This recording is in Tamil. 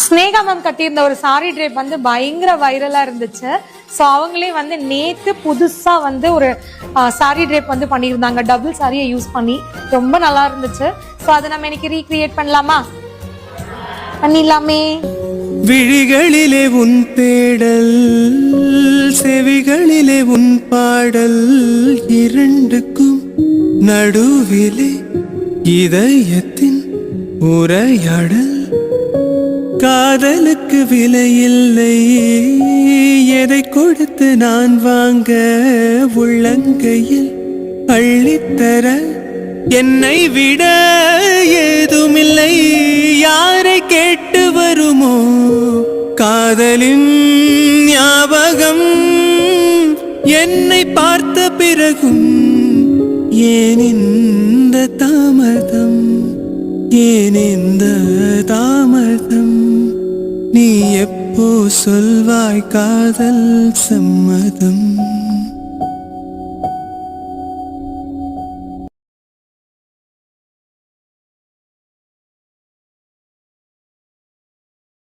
ஸ்னேகா மேம் கட்டியிருந்த ஒரு சாரி ட்ரேப் வந்து பயங்கர வைரலா இருந்துச்சு. ஸோ அவங்களே வந்து நேத்து புதுசா வந்து ஒரு சாரி ட்ரேப் வந்து பண்ணியிருந்தாங்க, டபுள் சாரியை யூஸ் பண்ணி. ரொம்ப நல்லா இருந்துச்சு. ஸோ அதை நம்ம இன்னைக்கு ரீக்ரியேட் பண்ணலாமா? பண்ணிடலாமே. விழிகளிலே உன் தேடல், செவிகளிலே உன் பாடல், இரண்டுக்கும் நடுவிலே இதயத்தின் உரையாடல். காதலுக்கு விலையில்லை, எதை கொடுத்து நான் வாங்க, உள்ளங்கையில் அள்ளித்தர என்னை விட ஏதுமில்லை. யாரை கேட்டு வருமோ காதலின் ஞாபகம், என்னை பார்த்த பிறகும் ஏன் இந்த தாமதம், ஏன் இந்த தாமதம். நீ எப்போ சொல்வாய் காதல் சம்மதம்?